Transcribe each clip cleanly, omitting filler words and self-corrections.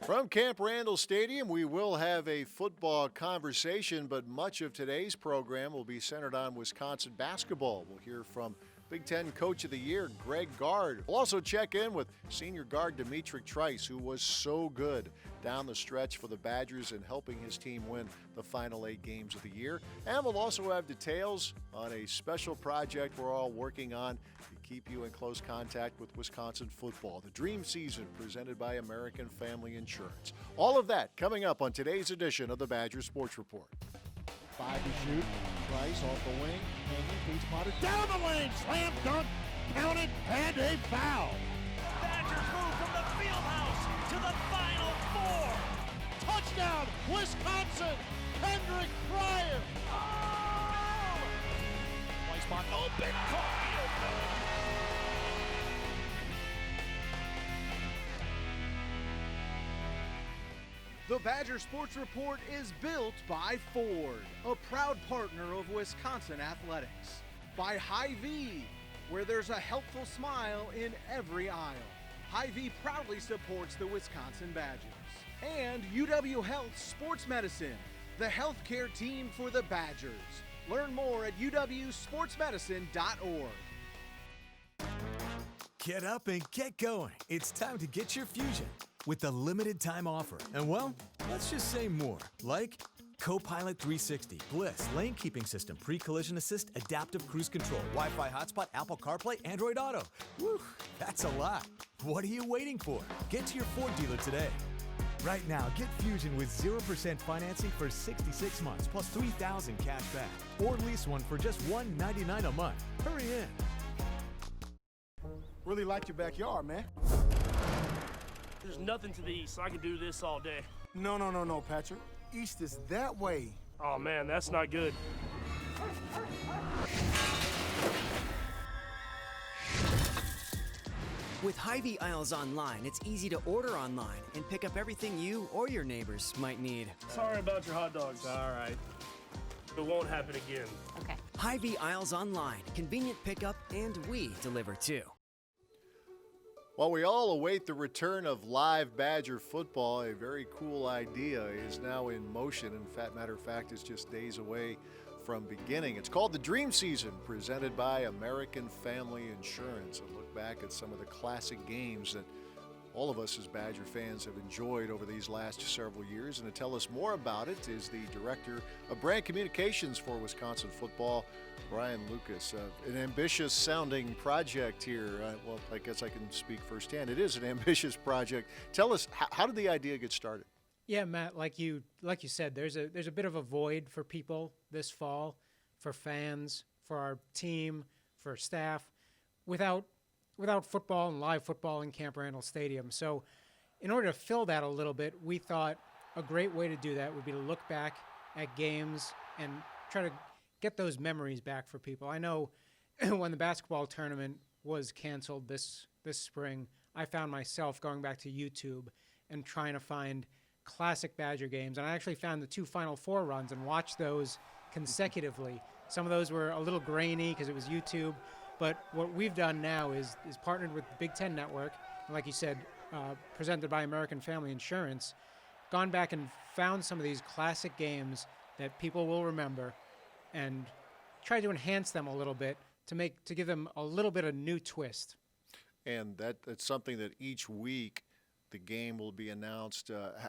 From Camp Randall Stadium, we will have a football conversation, but much of today's program will be centered on Wisconsin basketball. We'll hear from Big Ten Coach of the Year, Gard. We'll also check in with senior guard Trice, who was so good down the stretch for the Badgers and helping his team win the final 8 games of the year. And we'll also have details on a special project we're all working on to keep you in close contact with Wisconsin football. The Dream Season, presented by American Family Insurance. All of that coming up on today's edition of the Badger Sports Report. 5 to shoot. Trice off the wing. Hanging, beats Potter. Down the lane. Slam dunk. Counted. And a foul. Badgers move from the field house to the Final Four. Touchdown, Wisconsin. Kendrick Pryor. Oh! White spot open. The Badger Sports Report is built by Ford, a proud partner of Wisconsin athletics. By Hy-Vee, where there's a helpful smile in every aisle. Hy-Vee proudly supports the Wisconsin Badgers. And UW Health Sports Medicine, the healthcare team for the Badgers. Learn more at uwsportsmedicine.org. Get up and get going. It's time to get your Fusion with the limited time offer. And well, let's just say more. Like Copilot 360, Bliss, lane keeping system, pre-collision assist, adaptive cruise control, Wi-Fi hotspot, Apple CarPlay, Android Auto. Whew, that's a lot. What are you waiting for? Get to your Ford dealer today. Right now, get Fusion with 0% financing for 66 months plus $3,000 cash back. Or lease one for just $199 a month. Hurry in. Really like your backyard, man. There's nothing to the east. I could do this all day. No, Patrick. East is that way. Oh, man, that's not good. With Hy-Vee Aisles Online, it's easy to order online and pick up everything you or your neighbors might need. Sorry about your hot dogs. All right. It won't happen again. Okay. Hy-Vee Aisles Online, convenient pickup, and we deliver too. While we all await the return of live Badger football, a very cool idea is now in motion. In fact, matter of fact, it's just days away from beginning. It's called the Dream Season, presented by American Family Insurance. A look back at some of the classic games that all of us as Badger fans have enjoyed over these last several years. And to tell us more about it is the Director of Brand Communications for Wisconsin Football, Brian Lucas. An ambitious-sounding project here. Well, I guess I can speak firsthand. It is an ambitious project. Tell us, how did the idea get started? Yeah, Matt, like you said, there's a bit of a void for people this fall, for fans, for our team, for staff, without football and live football in Camp Randall Stadium. So in order to fill that a little bit, we thought a great way to do that would be to look back at games and try to get those memories back for people. I know when the basketball tournament was canceled this spring, I found myself going back to YouTube and trying to find classic Badger games. And I actually found the 2 Final Four runs and watched those consecutively. Some of those were a little grainy because it was YouTube. But what we've done now is partnered with the Big Ten Network, and like you said, presented by American Family Insurance, gone back and found some of these classic games that people will remember and try to enhance them a little bit to give them a little bit of new twist. And that's something that each week the game will be announced.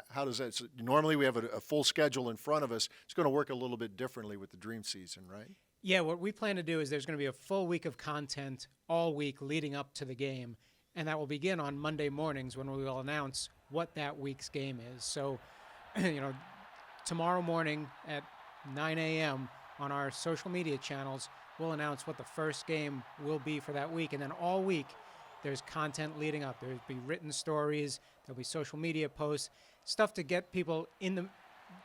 How does that? So normally we have a full schedule in front of us. It's going to work a little bit differently with the Dream Season, right? Yeah, what we plan to do is there's going to be a full week of content all week leading up to the game, and that will begin on Monday mornings when we will announce what that week's game is. So, tomorrow morning at 9 a.m. on our social media channels, we'll announce what the first game will be for that week, and then all week there's content leading up. There'll be written stories, there'll be social media posts, stuff to get people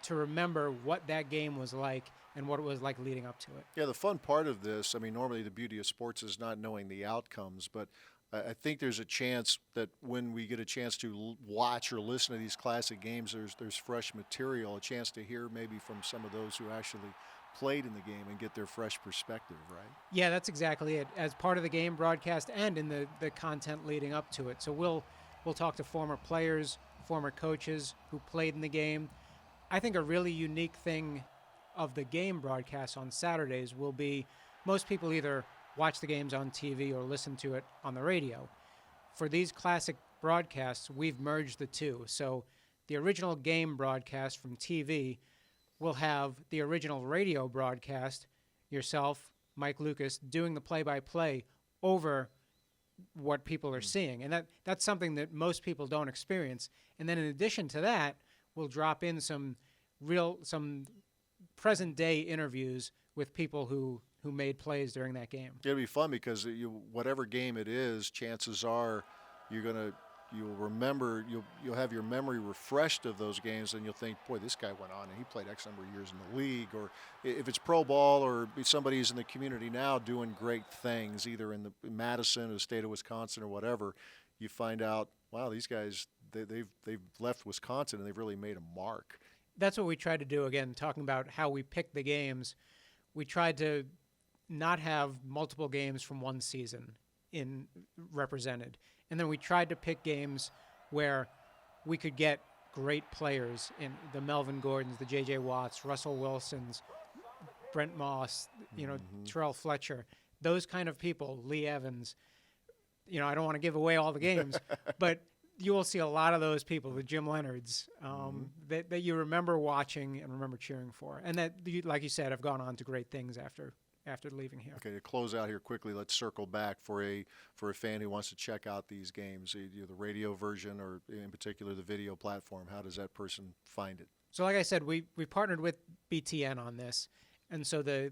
to remember what that game was like and what it was like leading up to it. Yeah, the fun part of this, I mean, normally the beauty of sports is not knowing the outcomes, but I think there's a chance that when we get a chance to watch or listen to these classic games, there's fresh material, a chance to hear maybe from some of those who actually played in the game and get their fresh perspective, right? Yeah, that's exactly it. As part of the game broadcast and in the content leading up to it. So we'll talk to former players, former coaches who played in the game. I think a really unique thing of the game broadcasts on Saturdays will be most people either watch the games on TV or listen to it on the radio. For these classic broadcasts, we've merged the two. So the original game broadcast from TV will have the original radio broadcast, yourself, Mike Lucas, doing the play-by-play over what people are seeing. And that's something that most people don't experience. And then in addition to that, we'll drop in some present-day interviews with people who made plays during that game. It'll be fun because whatever game it is, chances are you'll remember, you'll have your memory refreshed of those games, and you'll think, boy, this guy went on and he played X number of years in the league. Or if it's pro ball or somebody's in the community now doing great things, either in Madison or the state of Wisconsin or whatever, you find out, wow, these guys, they've left Wisconsin and they've really made a mark. That's what we tried to do, again, talking about how we picked the games. We tried to not have multiple games from one season represented. And then we tried to pick games where we could get great players in the Melvin Gordons, the J.J. Watts, Russell Wilsons, Brent Moss, Terrell Fletcher, those kind of people, Lee Evans. I don't want to give away all the games, but you will see a lot of those people, the Jim Leonards, that you remember watching and remember cheering for. And that, like you said, have gone on to great things after leaving here. Okay, to close out here quickly, let's circle back for a fan who wants to check out these games, either the radio version or in particular the video platform. How does that person find it? So like I said, we partnered with BTN on this. And so the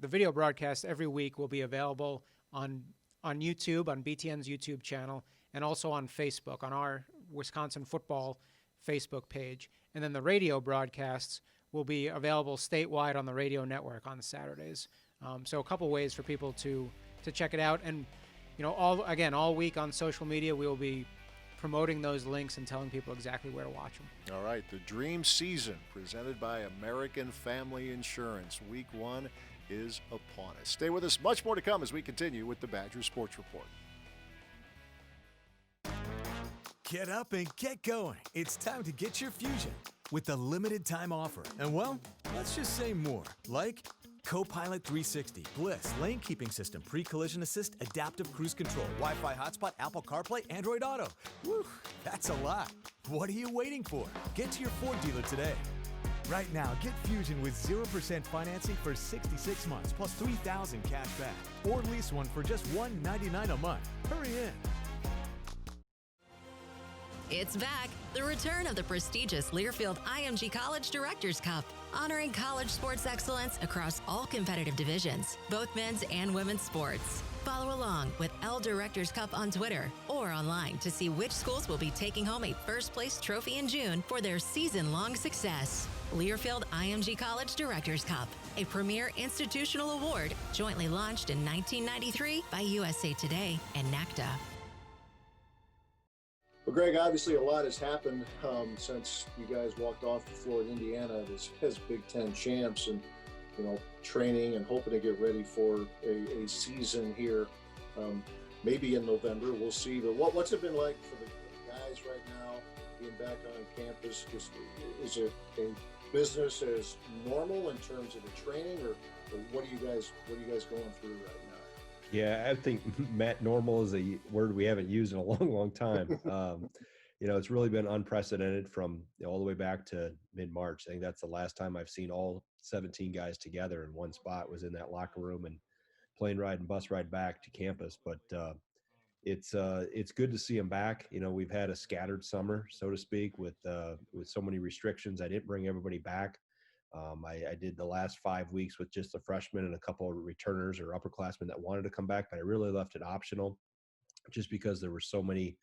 video broadcast every week will be available on YouTube, on BTN's YouTube channel, and also on Facebook, on our Wisconsin football Facebook page. And then the radio broadcasts will be available statewide on the radio network on Saturdays. So a couple ways for people to check it out. And, all week on social media, we will be promoting those links and telling people exactly where to watch them. All right, the Dream Season presented by American Family Insurance. Week 1 is upon us. Stay with us. Much more to come as we continue with the Badger Sports Report. Get up and get going. It's time to get your fusion with a limited time offer. And well, let's just say more, like Copilot 360, Bliss, lane keeping system, pre-collision assist, adaptive cruise control, Wi-Fi hotspot, Apple CarPlay, Android Auto. Woo, that's a lot. What are you waiting for? Get to your Ford dealer today. Right now, get Fusion with 0% financing for 66 months plus $3,000 cash back. Or lease one for just $199 a month. Hurry in. It's back. The return of the prestigious Learfield IMG College Directors Cup, honoring college sports excellence across all competitive divisions, both men's and women's sports. Follow along with L Directors Cup on Twitter or online to see which schools will be taking home a first place trophy in June for their season-long success. Learfield IMG College Directors Cup, a premier institutional award jointly launched in 1993 by USA Today and NACDA. Well, Greg, obviously a lot has happened since you guys walked off the floor in Indiana as Big Ten champs, and training and hoping to get ready for a season here, maybe in November. We'll see. But what's it been like for the guys right now being back on campus? Just is it a business as normal in terms of the training, or what are you guys going through right now? Yeah, I think, Matt, normal is a word we haven't used in a long, long time. It's really been unprecedented from all the way back to mid-March. I think that's the last time I've seen all 17 guys together in one spot, was in that locker room, and plane ride and bus ride back to campus. But it's good to see them back. We've had a scattered summer, so to speak, with so many restrictions. I didn't bring everybody back. I did the last 5 weeks with just the freshmen and a couple of returners or upperclassmen that wanted to come back, but I really left it optional just because there were so many,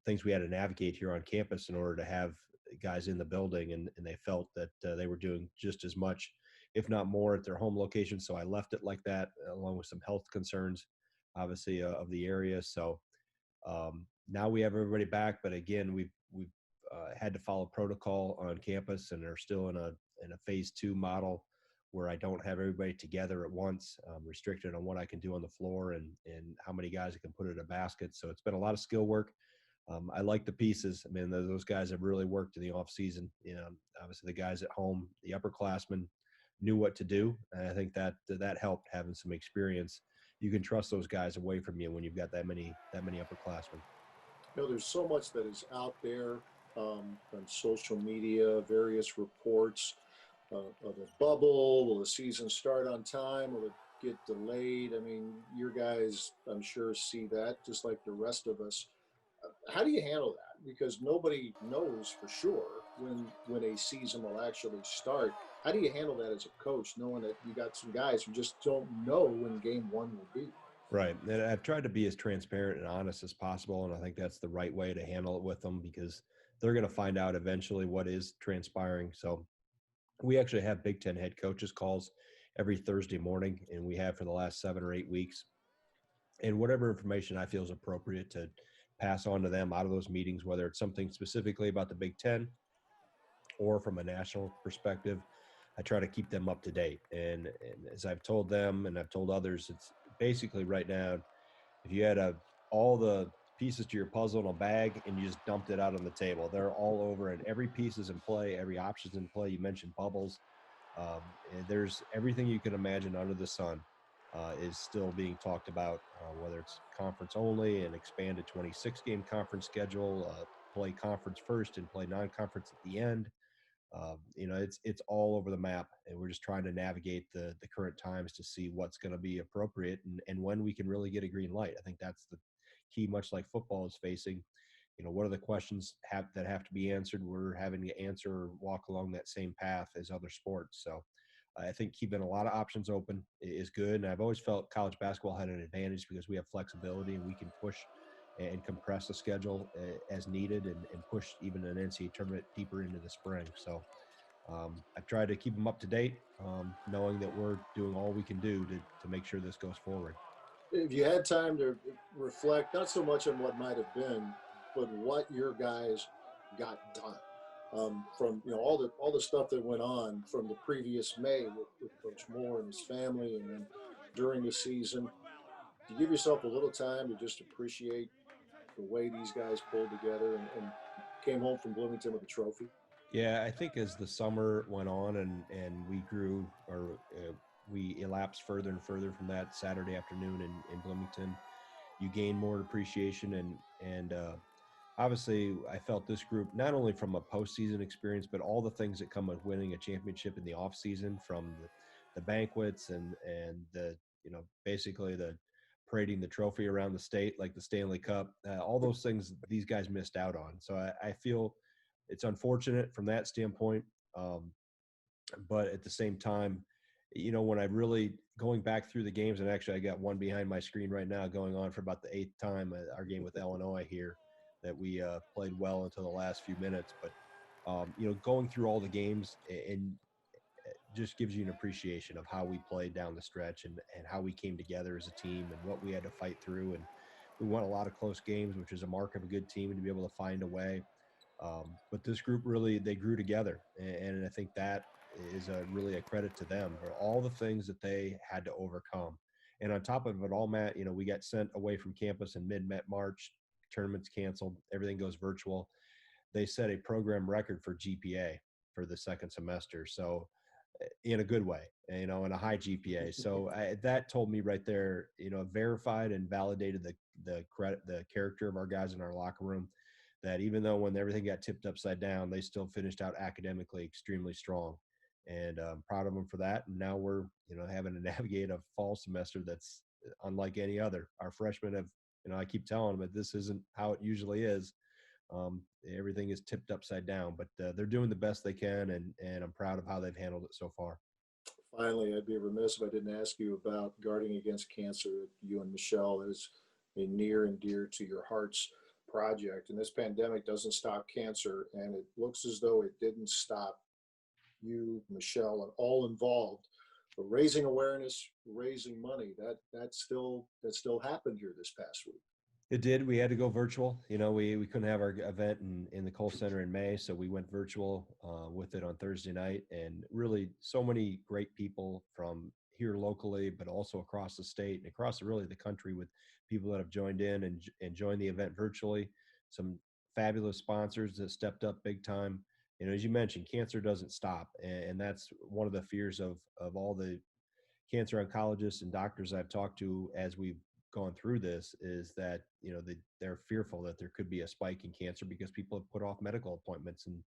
things we had to navigate here on campus in order to have guys in the building, and they felt that they were doing just as much, if not more, at their home location. So I left it like that, along with some health concerns, obviously, of the area. So now we have everybody back, but again, we've had to follow protocol on campus, and are still in a phase 2 model where I don't have everybody together at once. I'm restricted on what I can do on the floor and how many guys I can put in a basket. So it's been a lot of skill work. I like the pieces. I mean, those guys have really worked in the off season. You know, obviously the guys at home, the upperclassmen knew what to do. And I think that helped having some experience. You can trust those guys away from you when you've got that many upperclassmen. There's so much that is out there on social media, various reports of a bubble. Will the season start on time? Will it get delayed? I mean, your guys, I'm sure, see that just like the rest of us. How do you handle that? Because nobody knows for sure when a season will actually start. How do you handle that as a coach, knowing that you got some guys who just don't know when game one will be? Right. And I've tried to be as transparent and honest as possible. And I think that's the right way to handle it with them because they're going to find out eventually what is transpiring. So we actually have Big Ten head coaches calls every Thursday morning, and we have for the last 7 or 8 weeks. And whatever information I feel is appropriate to pass on to them out of those meetings, whether it's something specifically about the Big Ten or from a national perspective, I try to keep them up to date. And as I've told them and I've told others, it's basically right now, if you had all the pieces to your puzzle in a bag and you just dumped it out on the table, they're all over and every piece is in play, every option's in play. You mentioned bubbles. And there's everything you can imagine under the sun is still being talked about, whether it's conference only, an expanded 26-game conference schedule, play conference first and play non-conference at the end. It's all over the map, and we're just trying to navigate the current times to see what's going to be appropriate and when we can really get a green light. I think that's the key, much like football is facing. What are the questions that have to be answered? We're having to answer or walk along that same path as other sports. So I think keeping a lot of options open is good. And I've always felt college basketball had an advantage because we have flexibility and we can push and compress the schedule as needed and push even an NCAA tournament deeper into the spring. So I've tried to keep them up to date, knowing that we're doing all we can do to make sure this goes forward. If you had time to reflect, not so much on what might have been, but what your guys got done from all the stuff that went on from the previous May with Coach Moore and his family, and then during the season, to give yourself a little time to just appreciate the way these guys pulled together and came home from Bloomington with a trophy. Yeah, I think as the summer went on and we grew or we elapsed further and further from that Saturday afternoon in Bloomington, you gain more appreciation and obviously I felt this group, not only from a postseason experience, but all the things that come with winning a championship in the off season, from the banquets and the, basically the parading the trophy around the state, like the Stanley Cup, all those things these guys missed out on. So I feel it's unfortunate from that standpoint. But at the same time, when I really going back through the games, and actually I got one behind my screen right now going on for about the 8th time, our game with Illinois here, that we played well until the last few minutes. But, going through all the games and just gives you an appreciation of how we played down the stretch and how we came together as a team and what we had to fight through. And we won a lot of close games, which is a mark of a good team, and to be able to find a way. But this group really, they grew together. And I think that is really a credit to them for all the things that they had to overcome. And on top of it all, Matt, we got sent away from campus in mid-March, tournaments canceled, everything goes virtual. They set a program record for GPA for the second semester. So in a good way, in a high GPA. So that told me right there, verified and validated the character of our guys in our locker room, that even though when everything got tipped upside down, they still finished out academically extremely strong. And I'm proud of them for that. And now we're, having to navigate a fall semester that's unlike any other. Our freshmen have, I keep telling them that this isn't how it usually is. Everything is tipped upside down, but they're doing the best they can, and I'm proud of how they've handled it so far. Finally, I'd be remiss if I didn't ask you about guarding against cancer. You and Michelle is a near and dear to your hearts project, and this pandemic doesn't stop cancer, and it looks as though it didn't stop you, Michelle, and all involved. But raising awareness, raising money, that still happened here this past week. It did. We had to go virtual. We couldn't have our event in the Kohl Center in May, so we went virtual with it on Thursday night. And really, so many great people from here locally, but also across the state and across really the country, with people that have joined in and joined the event virtually. some fabulous sponsors that stepped up big time. You know, as you mentioned, cancer doesn't stop, and that's one of the fears of all the cancer oncologists and doctors I've talked to as we've gone through this, is that, you know, they're fearful that there could be a spike in cancer because people have put off medical appointments and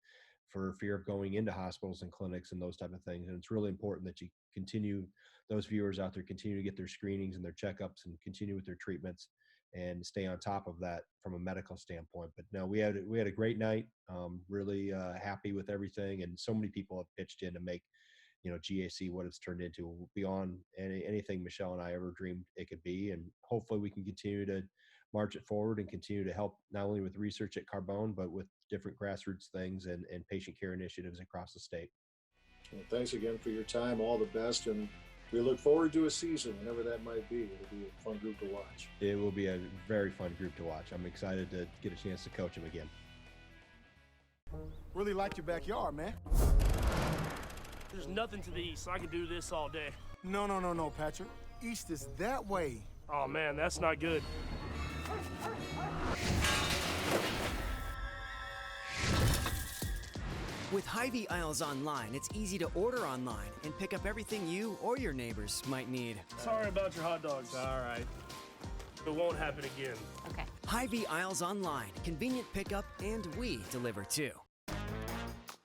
for fear of going into hospitals and clinics and those type of things. And it's really important that you continue, those viewers out there continue to get their screenings and their checkups and continue with their treatments and stay on top of that from a medical standpoint. But no, we had a great night. Really happy with everything, and so many people have pitched in to make, you know, GAC what it's turned into beyond anything Michelle and I ever dreamed it could be. And hopefully we can continue to march it forward and continue to help not only with research at Carbone, but with different grassroots things and patient care initiatives across the state. Well, thanks again for your time. All the best. And we look forward to a season, whenever that might be. It'll be a fun group to watch. It will be a very fun group to watch. I'm excited to get a chance to coach them again. Really like your backyard, man. There's nothing to the east, so I can do this all day. No, Patrick. East is that way. Oh man, that's not good. With Hy-Vee aisles online, it's easy to order online and pick up everything you or your neighbors might need. Sorry about your hot dogs. All right. It won't happen again. Okay. Hy-Vee aisles online, convenient pickup, and we deliver too.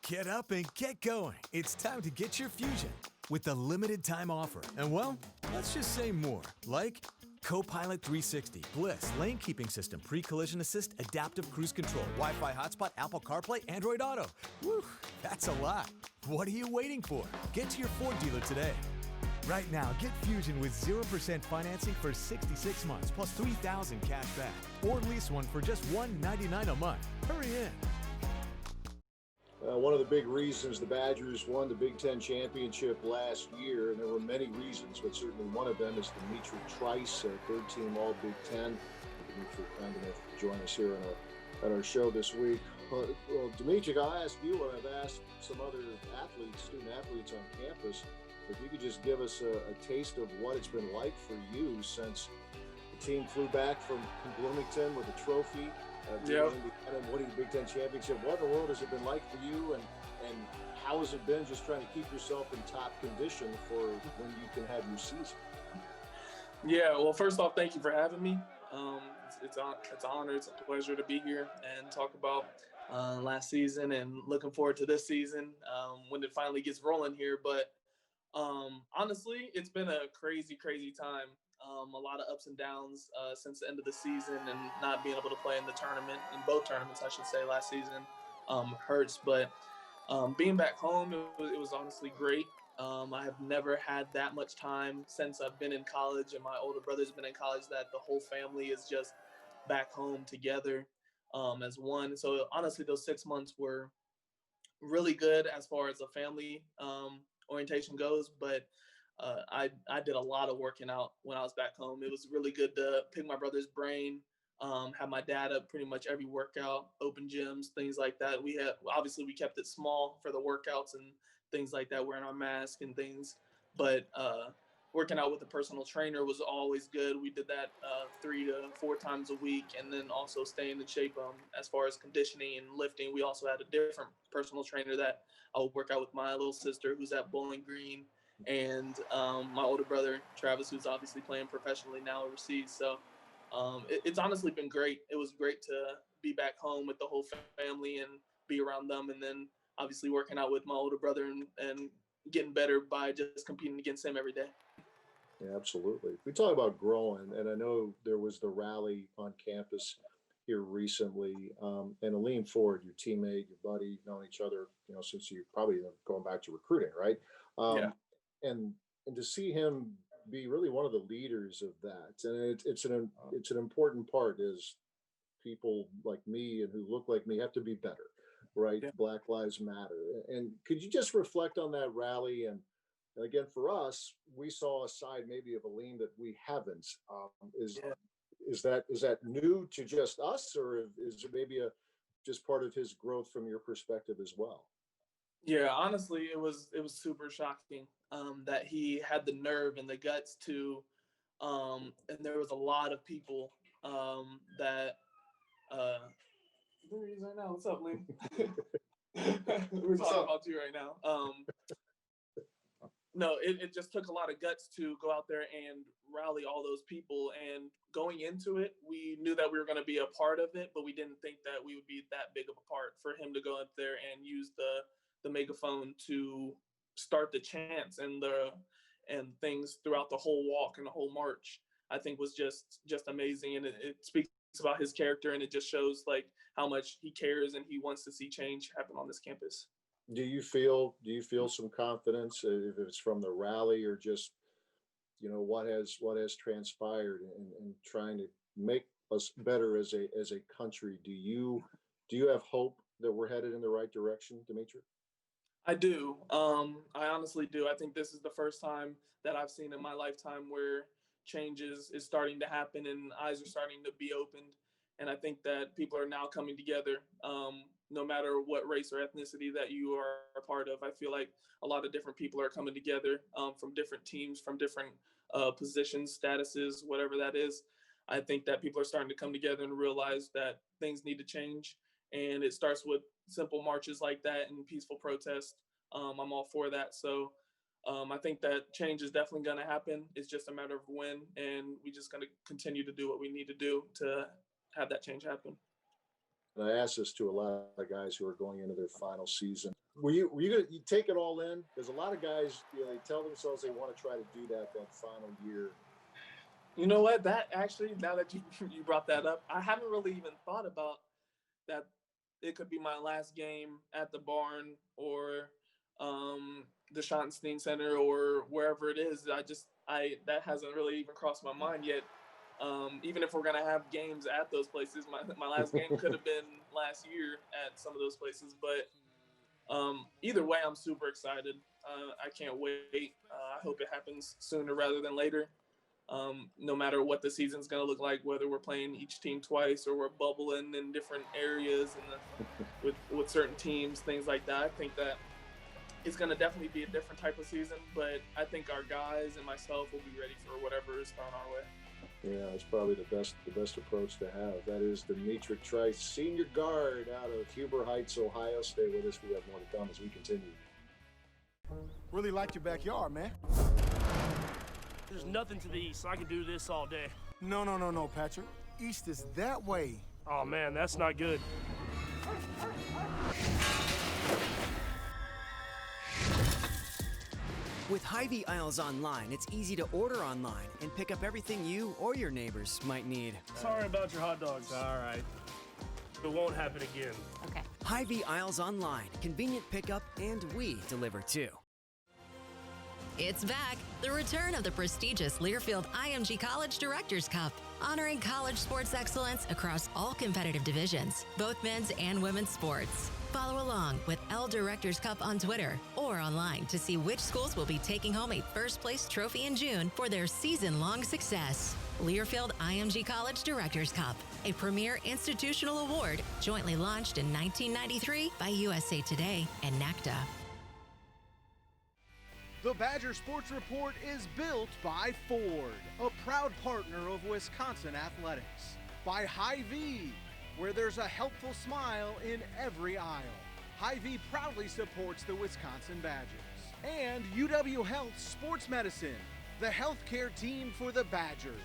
Get up and get going. It's time to get your Fusion with the limited time offer. And well, let's just say more, like Copilot 360, Bliss, lane keeping system, pre-collision assist, adaptive cruise control, Wi-Fi hotspot, Apple CarPlay, Android Auto. Whew, that's a lot. What are you waiting for? Get to your Ford dealer today. Right now, get Fusion with 0% financing for 66 months plus $3,000 cash back. Or lease one for just $199 a month. Hurry in. One of the big reasons the Badgers won the Big Ten championship last year, and there were many reasons, but certainly one of them is Dimitri Trice, third team All Big Ten. Dimitri, kind enough to join us here on our show this week. Well, Dimitri, I'll ask you what I've asked some other athletes, student athletes on campus. If you could just give us a taste of what it's been like for you since the team flew back from Bloomington with a trophy. Winning the Big Ten championship. What in the world has it been like for you, and how has it been just trying to keep yourself in top condition for when you can have your season? Yeah, well, first off, thank you for having me. It's an honor, it's a pleasure to be here and talk about last season and looking forward to this season when it finally gets rolling here. But honestly, it's been a crazy time. A lot of ups and downs since the end of the season, and not being able to play in the tournament, in both tournaments, I should say, last season hurts. But being back home, it was honestly great. I have never had that much time since I've been in college, and my older brother's been in college, that the whole family is just back home together as one. So honestly, those 6 months were really good as far as a family orientation goes, but I did a lot of working out when I was back home. It was really good to pick my brother's brain, have my dad at pretty much every workout, open gyms, things like that. We kept it small for the workouts and things like that, wearing our mask and things. But working out with a personal trainer was always good. We did that 3 to 4 times a week, and then also staying in shape as far as conditioning and lifting. We also had a different personal trainer that I would work out with, my little sister who's at Bowling Green, and my older brother, Travis, who's obviously playing professionally now overseas. So it's honestly been great. It was great to be back home with the whole family and be around them, and then obviously working out with my older brother and getting better by just competing against him every day. Yeah, absolutely. We talk about growing, and I know there was the rally on campus here recently, and Aleem Ford, your teammate, your buddy, known each other, since you probably going back to recruiting, right? Yeah. And to see him be really one of the leaders of that, and it's an important part, is people like me and who look like me have to be better, right? Yeah. Black Lives Matter. And could you just reflect on that rally? And again, for us, we saw a side maybe of Aleem that we haven't. Is that new to just us, or is it maybe just part of his growth from your perspective as well? Yeah, honestly, it was super shocking that he had the nerve and the guts to, and there was a lot of people that There he is right now. What's up, Lee? We're talking about you right now. No, it just took a lot of guts to go out there and rally all those people. And going into it, we knew that we were going to be a part of it, but we didn't think that we would be that big of a part. For him to go up there and use the megaphone to start the chants and things throughout the whole walk and the whole march, I think was just amazing. And it speaks about his character, and it just shows like how much he cares and he wants to see change happen on this campus. Do you feel some confidence, if it's from the rally or just, what has transpired and trying to make us better as a country? Do you have hope that we're headed in the right direction, Dimitri? I do. I honestly do. I think this is the first time that I've seen in my lifetime where change is starting to happen and eyes are starting to be opened. And I think that people are now coming together, no matter what race or ethnicity that you are a part of. I feel like a lot of different people are coming together from different teams, from different positions, statuses, whatever that is. I think that people are starting to come together and realize that things need to change. And it starts with simple marches like that and peaceful protest. I'm all for that. So I think that change is definitely going to happen. It's just a matter of when, and we just going to continue to do what we need to do to have that change happen. And I asked this to a lot of guys who are going into their final season. Were you take it all in? Because a lot of guys, they tell themselves they want to try to do that final year. You know what? That actually, now that you brought that up, I haven't really even thought about that. It could be my last game at the barn or the Schottenstein Center or wherever it is. That hasn't really even crossed my mind yet. Even if we're going to have games at those places, my last game could have been last year at some of those places. But either way, I'm super excited. I can't wait. I hope it happens sooner rather than later. No matter what the season's going to look like, whether we're playing each team twice or we're bubbling in different areas and with certain teams, things like that. I think that it's going to definitely be a different type of season, but I think our guys and myself will be ready for whatever is thrown our way. Yeah, it's probably the best approach to have. That is Dimitri Trice, senior guard out of Huber Heights, Ohio. Stay with us. We have more to come as we continue. Really like your backyard, man. There's nothing to the east, so I can do this all day. No, Patrick. East is that way. Oh, man, that's not good. With Hy-Vee aisles online, it's easy to order online and pick up everything you or your neighbors might need. Sorry about your hot dogs. All right. It won't happen again. Okay. Hy-Vee aisles online, convenient pickup, and we deliver too. It's back. The return of the prestigious Learfield IMG College Directors Cup, honoring college sports excellence across all competitive divisions, both men's and women's sports. Follow along with L Directors Cup on Twitter or online to see which schools will be taking home a first-place trophy in June for their season-long success. Learfield IMG College Directors Cup, a premier institutional award jointly launched in 1993 by USA Today and NACDA. The Badger Sports Report is built by Ford, a proud partner of Wisconsin athletics. By Hy-Vee, where there's a helpful smile in every aisle. Hy-Vee proudly supports the Wisconsin Badgers. And UW Health Sports Medicine, the healthcare team for the Badgers.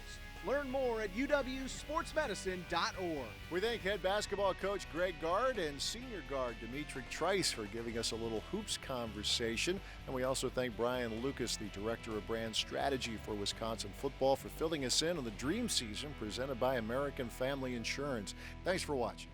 Learn more at uwsportsmedicine.org. We thank head basketball coach Greg Gard and senior guard Dimitri Trice for giving us a little hoops conversation. And we also thank Brian Lucas, the director of brand strategy for Wisconsin football, for filling us in on the dream season presented by American Family Insurance. Thanks for watching.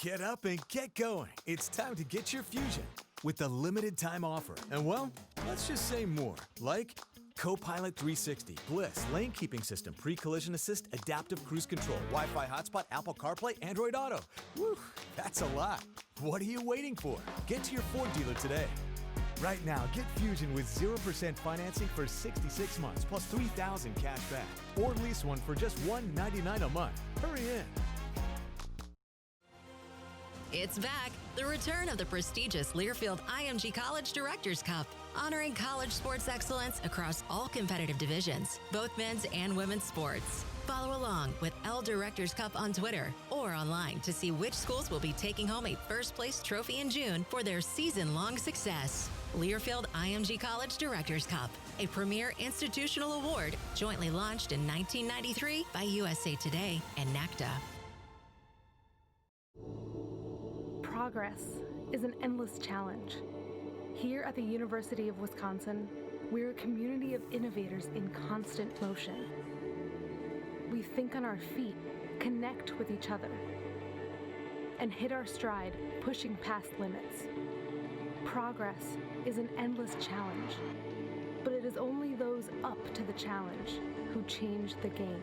Get up and get going. It's time to get your fusion with a limited time offer. And well, let's just say more, like Copilot 360, Bliss, lane keeping system, pre-collision assist, adaptive cruise control, Wi-Fi hotspot, Apple CarPlay, Android Auto. Woo, that's a lot. What are you waiting for? Get to your Ford dealer today. Right now, get Fusion with 0% financing for 66 months plus $3,000 cash back. Or lease one for just $199 a month. Hurry in. It's back. The return of the prestigious Learfield IMG College Directors Cup, honoring college sports excellence across all competitive divisions, both men's and women's sports. Follow along with L Directors Cup on Twitter or online to see which schools will be taking home a first-place trophy in June for their season-long success. Learfield IMG College Directors Cup, a premier institutional award jointly launched in 1993 by USA Today and NACDA. Progress is an endless challenge. Here at the University of Wisconsin, we're a community of innovators in constant motion. We think on our feet, connect with each other, and hit our stride, pushing past limits. Progress is an endless challenge, but it is only those up to the challenge who change the game.